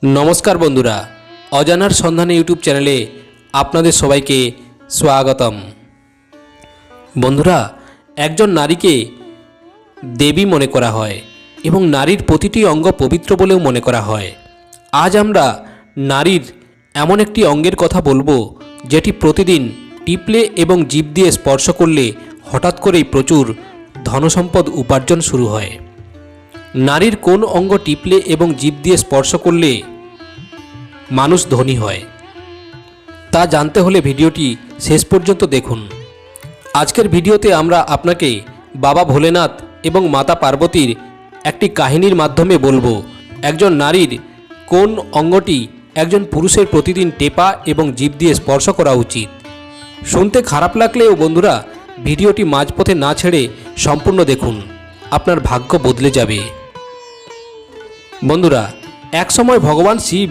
নমস্কার বন্ধুরা, অজানার সন্ধানে ইউটিউব চ্যানেলে আপনাদের সবাইকে স্বাগতম। বন্ধুরা, একজন নারীকে দেবী মনে করা হয় এবং নারীর প্রতিটি অঙ্গ পবিত্র বলেও মনে করা হয়। আজ আমরা নারীর এমন একটি অঙ্গের কথা বলবো যেটি প্রতিদিন টিপলে এবং জিভ দিয়ে স্পর্শ করলে হঠাৎ করেই প্রচুর ধনসম্পদ উপার্জন শুরু হয়। নারীর কোন অঙ্গ টিপলে এবং জিভ দিয়ে স্পর্শ করলে মানুষ ধনী হয়, তা জানতে হলে ভিডিওটি শেষ পর্যন্ত দেখুন। আজকের ভিডিওতে আমরা আপনাকে বাবা ভোলেনাথ এবং মাতা পার্বতীর একটি কাহিনীর মাধ্যমে বলবো একজন নারীর কোন অঙ্গটি একজন পুরুষের প্রতিদিন টেপা এবং জিভ দিয়ে স্পর্শ করা উচিত। শুনতে খারাপ লাগলেও বন্ধুরা, ভিডিওটি মাঝপথে না ছেড়ে সম্পূর্ণ দেখুন, আপনার ভাগ্য বদলে যাবে। বন্ধুরা, এক সময় ভগবান শিব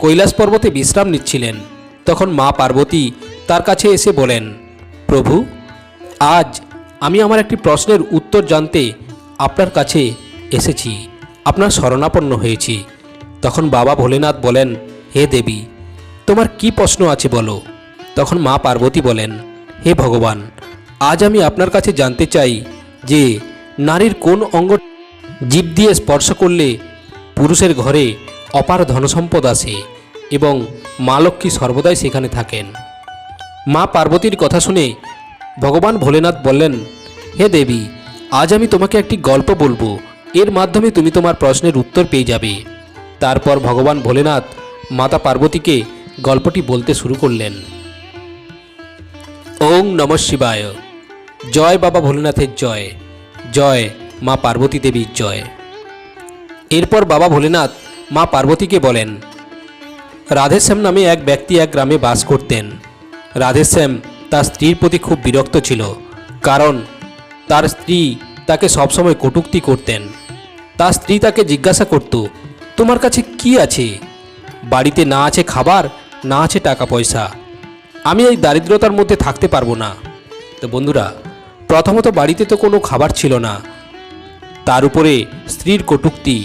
কৈলাস পর্বতে বিশ্রাম নিচ্ছিলেন। তখন মা পার্বতী তার কাছে এসে বলেন, প্রভু, আজ আমি আমার একটি প্রশ্নের উত্তর জানতে আপনার কাছে এসেছি, আপনার শরণাপন্ন হয়েছি। তখন বাবা ভোলেনাথ বলেন, হে দেবী, তোমার কি প্রশ্ন আছে বলো। তখন মা পার্বতী বলেন, হে ভগবান, আজ আমি আপনার কাছে জানতে চাই যে নারীর কোন অঙ্গ জিভ দিয়ে স্পর্শ করলে পুরুষের ঘরে অপার ধনসম্পদ আসে এবং মা লক্ষ্মী সর্বদাই সেখানে থাকেন। মা পার্বতীর কথা শুনে ভগবান ভোলেনাথ বললেন, হে দেবী, আজ আমি তোমাকে একটি গল্প বলবো, এর মাধ্যমে তুমি তোমার প্রশ্নের উত্তর পেয়ে যাবে। তারপর ভগবান ভোলেনাথ মাতা পার্বতীকে গল্পটি বলতে শুরু করলেন। ওং নমঃ শিবায়। জয় বাবা ভোলেনাথের জয়, জয় মা পার্বতী দেবীর জয়। এরপর বাবা ভোলেনাথ মা পার্বতীকে বলেন, রাধেশ্যাম নামে এক ব্যক্তি এক গ্রামে বাস করতেন। রাধেশ্যাম তার স্ত্রীর প্রতি খুব বিরক্ত ছিল, কারণ তার স্ত্রী তাকে সবসময় কটূক্তি করতেন। তার স্ত্রী তাকে জিজ্ঞাসা করত, তোমার কাছে কি আছে? বাড়িতে না আছে খাবার, না আছে টাকা পয়সা, আমি এই দারিদ্রতার মধ্যে থাকতে পারবো না। তো বন্ধুরা, প্রথমত বাড়িতে তো কোনো খাবার ছিল না, তার উপরে স্ত্রীর কটূক্তি,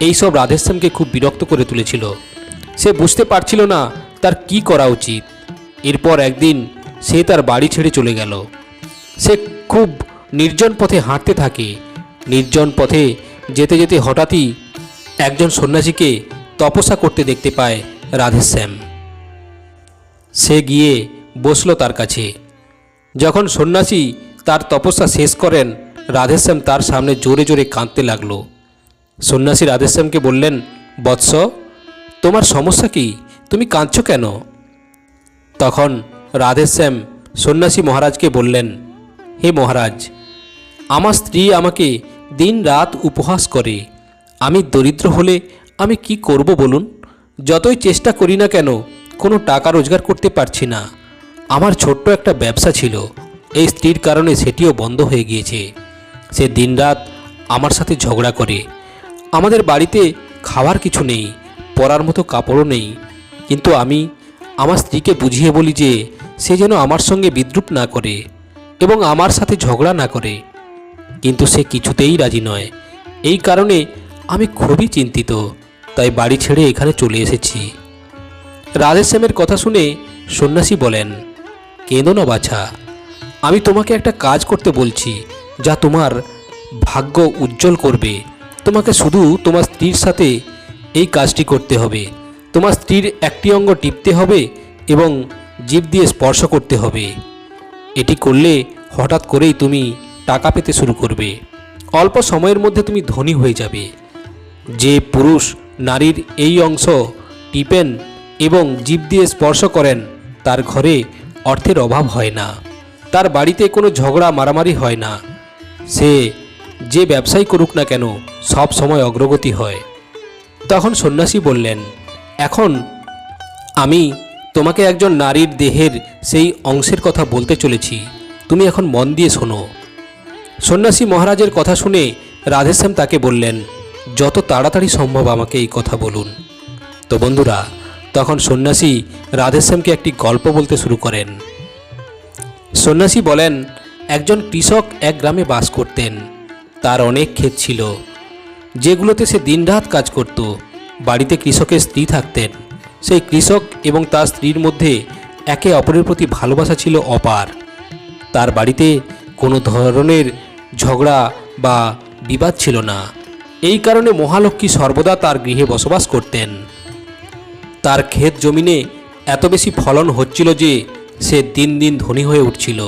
এইসব রাধেশ্যামকে খুব বিরক্ত করে তুলেছিল। সে বুঝতে পারছিল না তার কি করা উচিত। এরপর একদিন সে তার বাড়ি ছেড়ে চলে গেল। সে খুব নির্জন পথে হাঁটতে থাকে। নির্জন পথে যেতে যেতে হঠাৎই একজন সন্ন্যাসীকে তপস্যা করতে দেখতে পায় রাধেশ্যাম। সে গিয়ে বসল তার কাছে। যখন সন্ন্যাসী তার তপস্যা শেষ করেন, রাধেশ্যাম তার সামনে জোরে জোরে কাঁদতে লাগল। সন্ন্যাসী রাধেশ্যামকে বললেন, বৎস, তোমার সমস্যা কি? তুমি কাঁদছো কেন? তখন রাধেশ্যাম সন্ন্যাসী মহারাজকে বললেন, হে মহারাজ, আমার স্ত্রী আমাকে দিন রাত উপহাস করে। আমি দরিদ্র হলে আমি কি করব বলুন? যতই চেষ্টা করি না কেন কোনো টাকা রোজগার করতে পারছি না। আমার ছোট্ট একটা ব্যবসা ছিল, এই স্ত্রীর কারণে সেটিও বন্ধ হয়ে গিয়েছে। সে দিনরাত আমার সাথে ঝগড়া করে। আমাদের বাড়িতে খাওয়ার কিছু নেই, পরার মতো কাপড়ও নেই। কিন্তু আমি আমার স্ত্রীকে বুঝিয়ে বলি যে সে যেন আমার সঙ্গে বিদ্রূপ না করে এবং আমার সাথে ঝগড়া না করে, কিন্তু সে কিছুতেই রাজি নয়। এই কারণে আমি খুবই চিন্তিত, তাই বাড়ি ছেড়ে এখানে চলে এসেছি। রাধেশ্যামের কথা শুনে সন্ন্যাসী বলেন, কেঁদো না বাছা, আমি তোমাকে একটা কাজ করতে বলছি যা তোমার ভাগ্য উজ্জ্বল করবে। তোমাকে শুধু তোমার স্ত্রীর সাথে এই কাজটি করতে হবে। তোমার স্ত্রীর একটি অঙ্গ টিপতে হবে এবং জিভ দিয়ে স্পর্শ করতে হবে। এটি করলে হঠাৎ করেই তুমি টাকা পেতে শুরু করবে। অল্প সময়ের মধ্যে তুমি ধনী হয়ে যাবে। যে পুরুষ নারীর এই অংশ টিপেন এবং জিভ দিয়ে স্পর্শ করেন, তার ঘরে অর্থের অভাব হয় না, তার বাড়িতে কোনো ঝগড়া মারামারি হয় না, সে যে ব্যবসাই করুক না কেন সব সময় অগ্রগতি হয়। তখন সন্ন্যাসী বললেন, এখন আমি তোমাকে একজন নারীর দেহের সেই অংশের কথা বলতে চলেছি, তুমি এখন মন দিয়ে শোনো। সন্ন্যাসী মহারাজের কথা শুনে রাধেশ্যাম তাকে বললেন, যত তাড়াতাড়ি সম্ভব আমাকে এই কথা বলুন। তো বন্ধুরা, তখন সন্ন্যাসী রাধেশ্যামকে একটি গল্প বলতে শুরু করেন। সন্ন্যাসী বলেন, একজন কৃষক এক গ্রামে বাস করতেন। তার অনেক ক্ষেত ছিল, যেগুলোতে সে দিনরাত কাজ করত। বাড়িতে কৃষকের স্ত্রী থাকতেন। সেই কৃষক এবং তার স্ত্রীর মধ্যে একে অপরের প্রতি ভালোবাসা ছিল অপার। তার বাড়িতে কোনো ধরনের ঝগড়া বা বিবাদ ছিল না। এই কারণে মহালক্ষ্মী সর্বদা তার গৃহে বসবাস করতেন। তার ক্ষেত জমিনে এত বেশি ফলন হচ্ছিল যে সে দিন দিন ধনী হয়ে উঠছিল।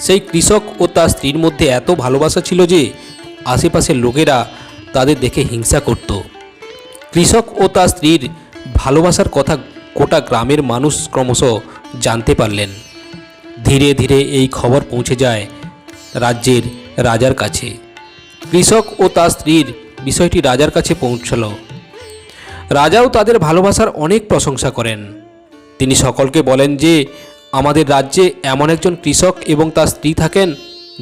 সেই কৃষক ও তার স্ত্রীর মধ্যে এত ভালোবাসা ছিল যে আশেপাশের লোকেরা তাদের দেখে হিংসা করত। কৃষক ও তার স্ত্রীর ভালোবাসার কথা গোটা গ্রামের মানুষ ক্রমশ জানতে পারলেন। ধীরে ধীরে এই খবর পৌঁছে যায় রাজ্যের রাজার কাছে। কৃষক ও তার স্ত্রীর বিষয়টি রাজার কাছে পৌঁছল। রাজাও তাদের ভালোবাসার অনেক প্রশংসা করেন। তিনি সকলকে বলেন যে আমাদের রাজ্যে এমন একজন কৃষক এবং তার স্ত্রী থাকেন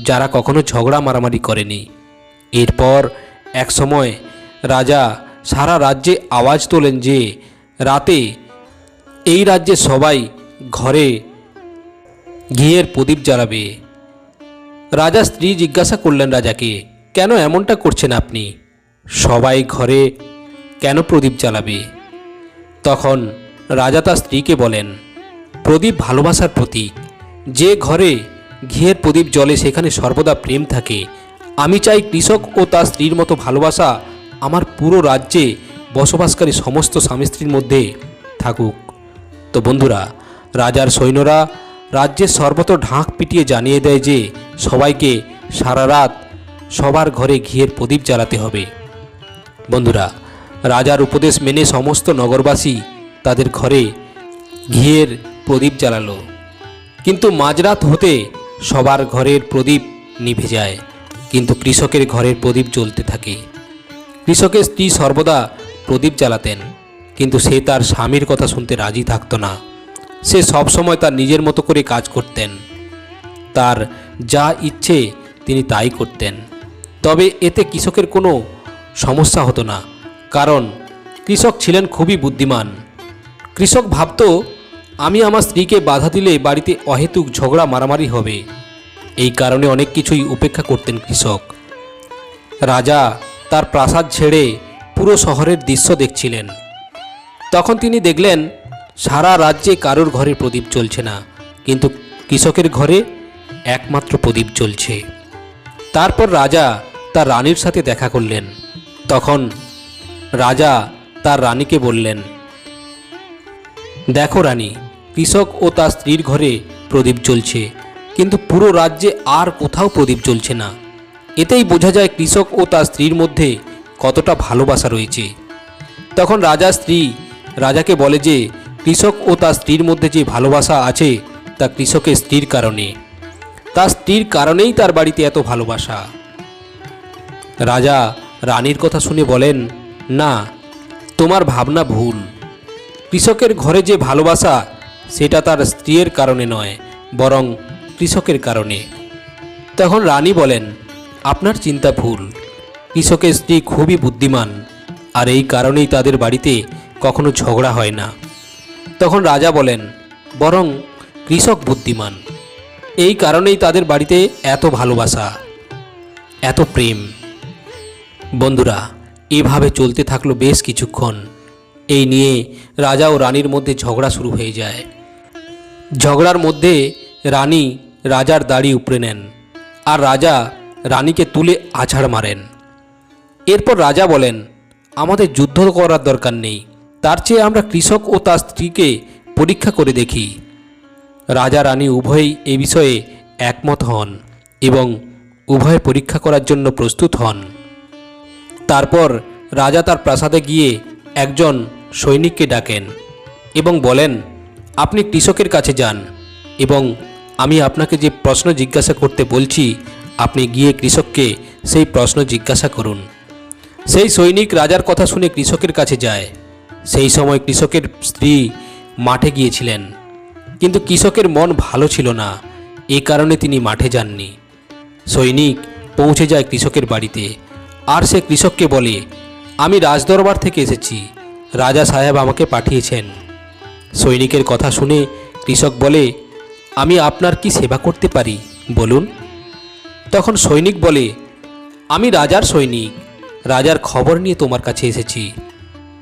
যারা কখনো ঝগড়া মারামারি করেনি। এরপর এক সময় রাজা সারা রাজ্যে আওয়াজ তোলেন যে রাতে এই রাজ্যে সবাই ঘরে ঘিয়ের প্রদীপ জ্বালাবে। রাজা স্ত্রী জিজ্ঞাসা করলেন রাজাকে, কেন এমনটা করছেন আপনি? সবাই ঘরে কেন প্রদীপ জ্বালাবে? তখন রাজা তার স্ত্রীকে বলেন, প্রদীপ ভালোবাসার প্রতীক। যে ঘরে ঘিয়ের প্রদীপ জ্বলে সেখানে সর্বদা প্রেম থাকে। আমি চাই কৃষক ও তার স্ত্রীর মতো ভালোবাসা আমার পুরো রাজ্যে বসবাসকারী সমস্ত স্বামী স্ত্রীর মধ্যে থাকুক। তো বন্ধুরা, রাজার সৈন্যরা রাজ্যের সর্বত্র ঢাক পিটিয়ে জানিয়ে দেয় যে সবাইকে সারা রাত সবার ঘরে ঘিয়ের প্রদীপ জ্বালাতে হবে। বন্ধুরা, রাজার উপদেশ মেনে সমস্ত নগরবাসী তাদের ঘরে ঘিয়ের প্রদীপ জ্বালালো। কিন্তু মাঝরাত হতে সবার ঘরের প্রদীপ নিভে যায়, কিন্তু কৃষকের ঘরের প্রদীপ জ্বলতে থাকে। কৃষকের স্ত্রী সর্বদা প্রদীপ জ্বালাতেন, কিন্তু সে তার স্বামীর কথা শুনতে রাজি থাকতো না। সে সবসময় তার নিজের মতো করে কাজ করতেন। তার যা ইচ্ছে তিনি তাই করতেন। তবে এতে কৃষকের কোনো সমস্যা হতো না, কারণ কৃষক ছিলেন খুবই বুদ্ধিমান। কৃষক ভাবত, আমি আমার স্ত্রীকে বাধা দিলে বাড়িতে অহেতুক ঝগড়া মারামারি হবে। এই কারণে অনেক কিছুই উপেক্ষা করতেন কৃষক। রাজা তার প্রাসাদ ছেড়ে পুরো শহরের দৃশ্য দেখছিলেন। তখন তিনি দেখলেন সারা রাজ্যে কারোর ঘরে প্রদীপ জ্বলছে না, কিন্তু কৃষকের ঘরে একমাত্র প্রদীপ জ্বলছে। তারপর রাজা তার রানীর সাথে দেখা করলেন। তখন রাজা তার রানীকে বললেন, দেখো রানী, কৃষক ও তার স্ত্রীর ঘরে প্রদীপ জ্বলছে, কিন্তু পুরো রাজ্যে আর কোথাও প্রদীপ জ্বলছে না। এতেই বোঝা যায় কৃষক ও তার স্ত্রীর মধ্যে কতটা ভালোবাসা রয়েছে। তখন রাজার স্ত্রী রাজাকে বলে যে কৃষক ও তার স্ত্রীর মধ্যে যে ভালোবাসা আছে তা কৃষকের স্ত্রীর কারণে। তার স্ত্রীর কারণেই তার বাড়িতে এত ভালোবাসা। রাজা রানীর কথা শুনে বলেন, না, তোমার ভাবনা ভুল। কৃষকের ঘরে যে ভালোবাসা সেটা তার স্ত্রীর কারণে নয়, বরং কৃষকের কারণে। তখন রানী বলেন, আপনার চিন্তা ভুল। কৃষকের স্ত্রী খুবই বুদ্ধিমান, আর এই কারণেই তাদের বাড়িতে কখনো ঝগড়া হয় না। তখন রাজা বলেন, বরং কৃষক বুদ্ধিমান, এই কারণেই তাদের বাড়িতে এত ভালোবাসা, এত প্রেম। বন্ধুরা, এভাবে চলতে থাকলো বেশ কিছুক্ষণ। এই নিয়ে রাজা ও রানীর মধ্যে ঝগড়া শুরু হয়ে যায়। ঝগড়ার মধ্যে রানী রাজার দাড়ি উপড়ে নেন, আর রাজা রানীকে তুলে আছাড় মারেন। এরপর রাজা বলেন, আমাদের যুদ্ধ করার দরকার নেই, তার চেয়ে আমরা কৃষক ও তার স্ত্রীকে পরীক্ষা করে দেখি। রাজা রানী উভয়ই এ বিষয়ে একমত হন এবং উভয় পরীক্ষা করার জন্য প্রস্তুত হন। তারপর রাজা তার প্রাসাদে গিয়ে একজন সৈনিককে ডাকেন এবং বলেন, আপনি কৃষকের কাছে যান এবং আমি আপনাকে যে প্রশ্ন জিজ্ঞাসা করতে বলছি আপনি গিয়ে কৃষককে সেই প্রশ্ন জিজ্ঞাসা করুন। সেই সৈনিক রাজার কথা শুনে কৃষকের কাছে যায়। সেই সময় কৃষকের স্ত্রী মাঠে গিয়েছিলেন, কিন্তু কৃষকের মন ভালো ছিল না, এ কারণে তিনি মাঠে যাননি। সৈনিক পৌঁছে যায় কৃষকের বাড়িতে, আর সে কৃষককে বলে, আমি রাজদরবার থেকে এসেছি, রাজা সাহেব আমাকে পাঠিয়েছেন। সৈনিকের কথা শুনে কৃষক বলে, আমি আপনার কি সেবা করতে পারি বলুন। তখন সৈনিক বলে, আমি রাজার সৈনিক, রাজার খবর নিয়ে তোমার কাছে এসেছি।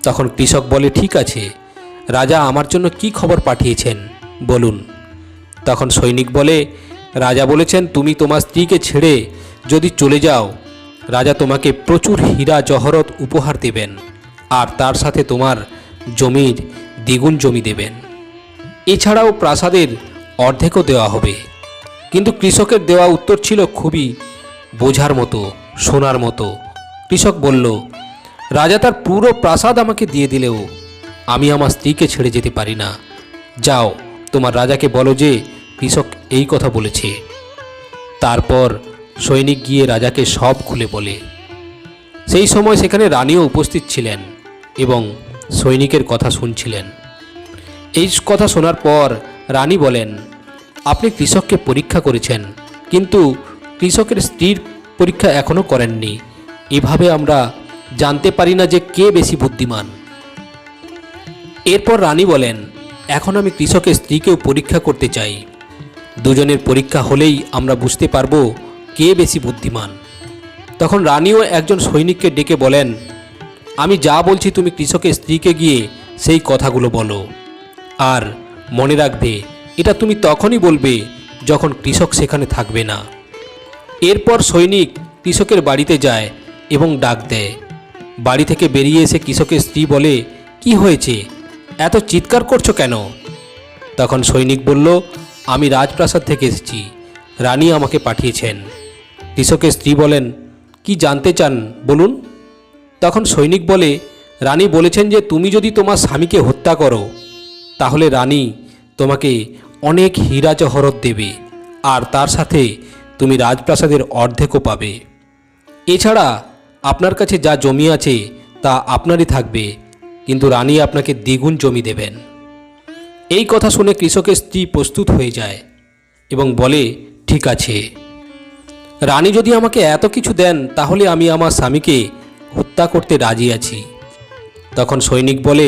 তখন কৃষক বলে, ঠিক আছে, রাজা আমার জন্য কি খবর পাঠিয়েছেন বলুন। তখন সৈনিক বলে, রাজা বলেছেন তুমি তোমার স্ত্রীকে ছেড়ে যদি চলে যাও, রাজা তোমাকে প্রচুর হীরা জহরত উপহার দেবেন আর তার সাথে তোমার জমির দ্বিগুণ জমি দেবেন। এছাড়াও প্রাসাদের অর্ধেকও দেওয়া হবে। কিন্তু কৃষকের দেওয়া উত্তর ছিল খুবই বোঝার মতো, শোনার মতো। কৃষক বলল, রাজা তার পুরো প্রাসাদ আমাকে দিয়ে দিলেও আমি আমার স্ত্রীকে ছেড়ে যেতে পারি না। যাও, তোমার রাজাকে বলো যে কৃষক এই কথা বলেছে। তারপর সৈনিক গিয়ে রাজাকে সব খুলে বলে। সেই সময় সেখানে রানীও উপস্থিত ছিলেন এবং সৈনিকের কথা শুনছিলেন। এই কথা শোনার পর রানী বলেন, আপনি কৃষককে পরীক্ষা করেছেন, কিন্তু কৃষকের স্ত্রীর পরীক্ষা এখনও করেননি। এভাবে আমরা জানতে পারি না যে কে বেশি বুদ্ধিমান। এরপর রানী বলেন, এখন আমি কৃষকের স্ত্রীকেও পরীক্ষা করতে চাই। দুজনের পরীক্ষা হলেই আমরা বুঝতে পারবো কে বেশি বুদ্ধিমান। তখন রানীও একজন সৈনিককে ডেকে বলেন, আমি যা বলছি তুমি কৃষকের স্ত্রীকে গিয়ে সেই কথাগুলো বলো, আর মনে রাখবে এটা তুমি তখনই বলবে যখন কৃষক সেখানে থাকবে না। এরপর সৈনিক কৃষকের বাড়িতে যায় এবং ডাক দেয়। বাড়ি থেকে বেরিয়ে এসে কৃষকের স্ত্রী বলে, কি হয়েছে, এত চিৎকার করছো কেন? তখন সৈনিক বলল, আমি রাজপ্রাসাদ থেকে এসেছি, রানী আমাকে পাঠিয়েছেন। কৃষকের স্ত্রী বলেন, কি জানতে চান বলুন। তখন সৈনিক বলে, রানী বলেছেন যে তুমি যদি তোমার স্বামীকে হত্যা করো তাহলে রানী তোমাকে অনেক হীরা জহরত দেবে আর তার সাথে তুমি রাজপ্রাসাদের অর্ধেকও পাবে। এছাড়া আপনার কাছে যা জমি আছে তা আপনারই থাকবে, কিন্তু রানী আপনাকে দ্বিগুণ জমি দেবেন। এই কথা শুনে কৃষকের স্ত্রী প্রস্তুত হয়ে যায় এবং বলে, ঠিক আছে, রানী যদি আমাকে এত কিছু দেন তাহলে আমি আমার স্বামীকে হত্যা করতে রাজি আছি। তখন সৈনিক বলে,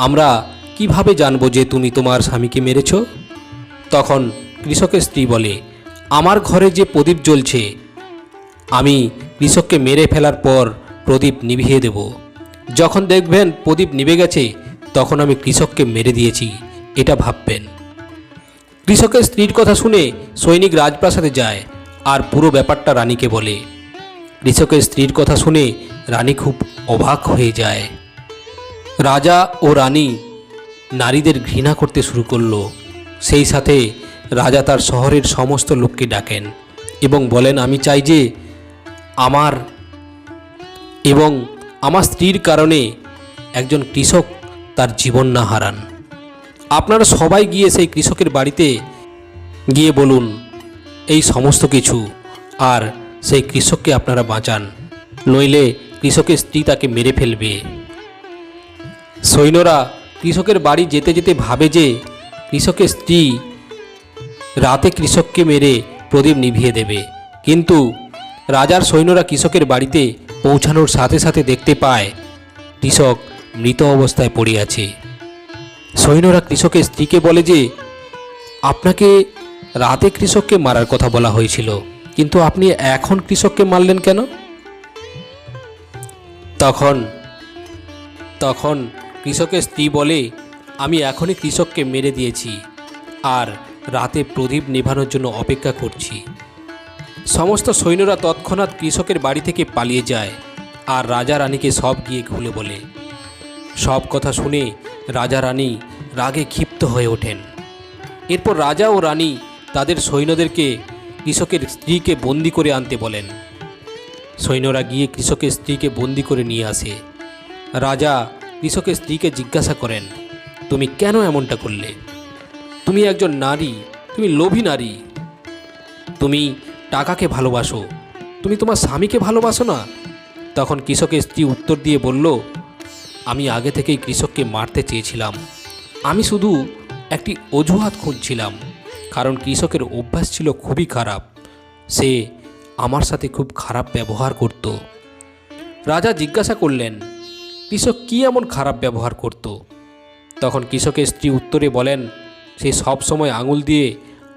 আমরা কিভাবে জানবো যে তুমি তোমার স্বামীকে মেরেছ? তখন কৃষকের স্ত্রী বলে, আমার ঘরে যে প্রদীপ জ্বলছে, আমি কৃষককে মেরে ফেলার পর প্রদীপ নিভিয়ে দেব। যখন দেখবেন প্রদীপ নিভে গেছে তখন আমি কৃষককে মেরে দিয়েছি, এটা ভাববেন। কৃষকের স্ত্রীর কথা শুনে সৈনিক রাজপ্রাসাদে যায় আর পুরো ব্যাপারটা রানীকে বলে। কৃষকের স্ত্রীর কথা শুনে রানী খুব অবাক হয়ে যায়। রাজা ও রানী নারীদের ঘৃণা করতে শুরু করলো। সেই সাথে রাজা তার শহরের সমস্ত লোককে ডাকেন এবং বলেন, আমি চাই যে আমার এবং আমার স্ত্রীর কারণে একজন কৃষক তার জীবন না হারান। আপনারা সবাই গিয়ে সেই কৃষকের বাড়িতে গিয়ে বলুন এই সমস্ত কিছু, আর সেই কৃষককে আপনারা বাঁচান, নইলে কৃষকের স্ত্রী তাকে মেরে ফেলবে। সৈন্যরা কৃষকের বাড়ি যেতে যেতে ভাবে যে কৃষকের স্ত্রী রাতে কৃষককে মেরে প্রদীপ নিভিয়ে দেবে, কিন্তু রাজার সৈন্যরা কৃষকের বাড়িতে পৌঁছানোর সাথে সাথে দেখতে পায় কৃষক মৃত অবস্থায় পড়ে আছে। সৈন্যরা কৃষকের স্ত্রীকে বলে যে আপনাকে রাতে কৃষককে মারার কথা বলা হয়েছিল, কিন্তু আপনি এখন কৃষককে মারলেন কেন? তখন কৃষকের স্ত্রী বলে, আমি এখনই কৃষককে মেরে দিয়েছি আর রাতে প্রদীপ নেভানোর জন্য অপেক্ষা করছি। সমস্ত সৈন্যরা তৎক্ষণাৎ কৃষকের বাড়ি থেকে পালিয়ে যায় আর রাজা রানীকে সব গিয়ে খুলে বলে। সব কথা শুনে রাজা রানী রাগে ক্ষিপ্ত হয়ে ওঠেন। এরপর রাজা ও রানী তাদের সৈন্যদেরকে কৃষকের স্ত্রীকে বন্দি করে আনতে বলেন। সৈন্যরা গিয়ে কৃষকের স্ত্রীকে বন্দি করে নিয়ে আসে। রাজা কৃষকের স্ত্রীকে জিজ্ঞাসা করেন, তুমি কেন এমনটা করলে? তুমি একজন নারী, তুমি লোভী নারী, তুমি টাকাকে ভালোবাসো, তুমি তোমার স্বামীকে ভালোবাসো না। তখন কৃষকের স্ত্রী উত্তর দিয়ে বলল, আমি আগে থেকেই কৃষককে মারতে চেয়েছিলাম, আমি শুধু একটি অজুহাত খুঁজছিলাম, কারণ কৃষকের অভ্যাস ছিল খুবই খারাপ, সে আমার সাথে খুব খারাপ ব্যবহার করত। রাজা জিজ্ঞাসা করলেন, কৃষক কি এমন খারাপ ব্যবহার করত? তখন কৃষকের স্ত্রী উত্তরে বলেন, সে সব সময় আঙুল দিয়ে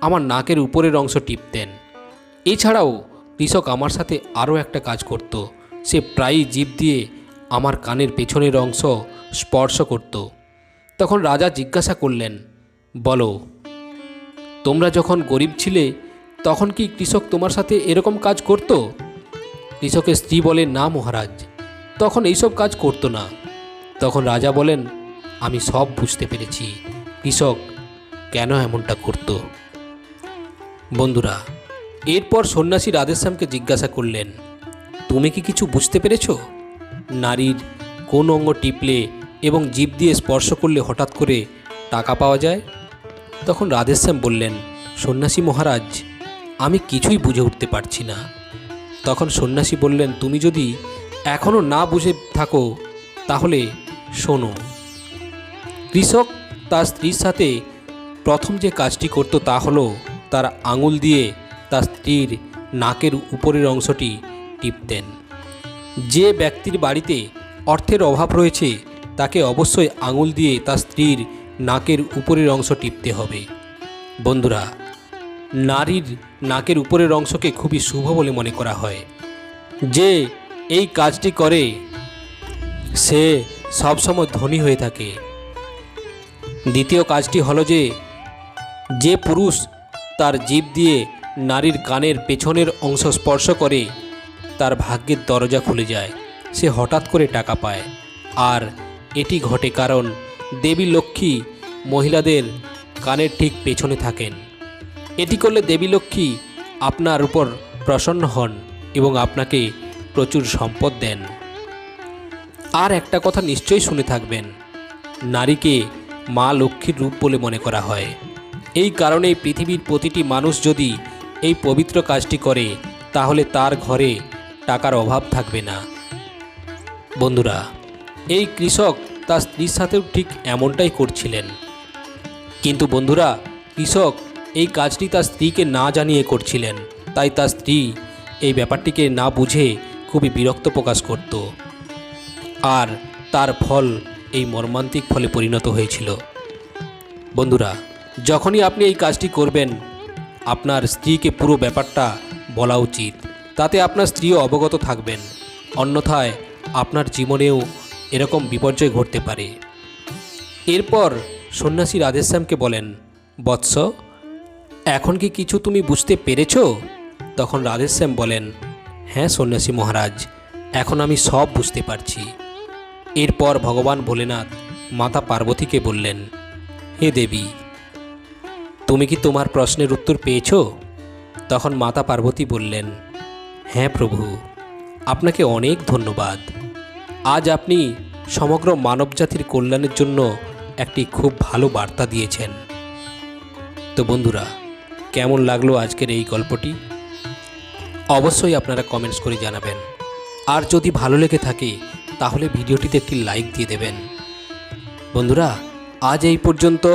আমার নাকের উপরের অংশ টিপতেন। এছাড়াও কৃষক আমার সাথে আরও একটা কাজ করত, সে প্রায়ই জিভ দিয়ে আমার কানের পেছনের অংশ স্পর্শ করত। তখন রাজা জিজ্ঞাসা করলেন, বলো, তোমরা যখন গরিব ছিলে তখন কি কৃষক তোমার সাথে এরকম কাজ করত? কৃষকের স্ত্রী বলে, না মহারাজ, তখন এইসব কাজ করতো না। তখন রাজা বলেন, আমি সব বুঝতে পেরেছি কৃষক কেন এমনটা করত। বন্ধুরা, এরপর সন্ন্যাসী রাধেশ্যামকে জিজ্ঞাসা করলেন, তুমি কি কিছু বুঝতে পেরেছ? নারীর কোন অঙ্গ টিপলে এবং জিভ দিয়ে স্পর্শ করলে হঠাৎ করে টাকা পাওয়া যায়? তখন রাধেশ্যাম বললেন, সন্ন্যাসী মহারাজ, আমি কিছুই বুঝে উঠতে পারছি না। তখন সন্ন্যাসী বললেন, তুমি যদি এখনও না বুঝে থাকো তাহলে শোনো। কৃষক তার স্ত্রীর সাথে প্রথম যে কাজটি করত তা হলো তার আঙুল দিয়ে তার স্ত্রীর নাকের উপরের অংশটি টিপতেন। যে ব্যক্তির বাড়িতে অর্থের অভাব রয়েছে তাকে অবশ্যই আঙুল দিয়ে তার স্ত্রীর নাকের উপরের অংশ টিপতে হবে। বন্ধুরা, নারীর নাকের উপরের অংশকে খুবই শুভ বলে মনে করা হয়। যে এই কাজটি করে সে সবসময় ধনী হয়ে থাকে। দ্বিতীয় কাজটি হলো যে পুরুষ তার জিভ দিয়ে নারীর কানের পেছনের অংশ স্পর্শ করে তার ভাগ্যের দরজা খুলে যায়, সে হঠাৎ করে টাকা পায়। আর এটি ঘটে কারণ দেবী লক্ষ্মী মহিলাদের কানের ঠিক পেছনে থাকেন। এটি করলে দেবী লক্ষ্মী আপনার উপর প্রসন্ন হন এবং আপনাকে প্রচুর সম্পদ দেন। আর একটা কথা নিশ্চয়ই শুনে থাকবেন, নারীকে মা লক্ষ্মীর রূপ বলে মনে করা হয়। এই কারণেই পৃথিবীর প্রতিটি মানুষ যদি এই পবিত্র কাজটি করে তাহলে তার ঘরে টাকার অভাব থাকবে না। বন্ধুরা, এই কৃষক তার স্ত্রীর সাথেও ঠিক এমনটাই করছিলেন। কিন্তু বন্ধুরা, কৃষক এই কাজটি তার স্ত্রীকে না জানিয়ে করছিলেন, তাই তার স্ত্রী এই ব্যাপারটিকে না বুঝে খুবই বিরক্ত প্রকাশ করত। আর তার ফল এই মর্মান্তিক ফলে পরিণত হয়েছিল। বন্ধুরা, যখনই আপনি এই কাজটি করবেন আপনার স্ত্রীকে পুরো ব্যাপারটা বলা উচিত, তাতে আপনার স্ত্রীও অবগত থাকবেন। অন্যথায় আপনার জীবনেও এরকম বিপর্যয় ঘটতে পারে। এরপর সন্ন্যাসী রাধেশ্যামকে বলেন, বৎস, এখন কি কিছু তুমি বুঝতে পেরেছ? তখন রাধেশ্যাম বলেন, হ্যাঁ সন্ন্যাসী মহারাজ, এখন আমি সব বুঝতে পারছি। এরপর ভগবান ভোলেনাথ মাতা পার্বতীকে বললেন, হে দেবী, তুমি কি তোমার প্রশ্নের উত্তর পেয়েছ? তখন মাতা পার্বতী বললেন, হ্যাঁ প্রভু, আপনাকে অনেক ধন্যবাদ। আজ আপনি সমগ্র মানবজাতির কল্যাণের জন্য একটি খুব ভালো বার্তা দিয়েছেন। তো বন্ধুরা, কেমন লাগলো আজকের এই গল্পটি? অবশ্যই আপনারা কমেন্টস করে জানাবেন। আর যদি ভালো লেগে থাকে তাহলে ভিডিওটিতে একটি লাইক দিয়ে দেবেন। বন্ধুরা, আজ এই পর্যন্ত,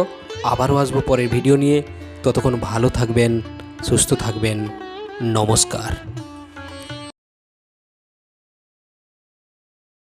আবারও আসবো পরের ভিডিও নিয়ে। ততক্ষণ ভালো থাকবেন, সুস্থ থাকবেন। নমস্কার।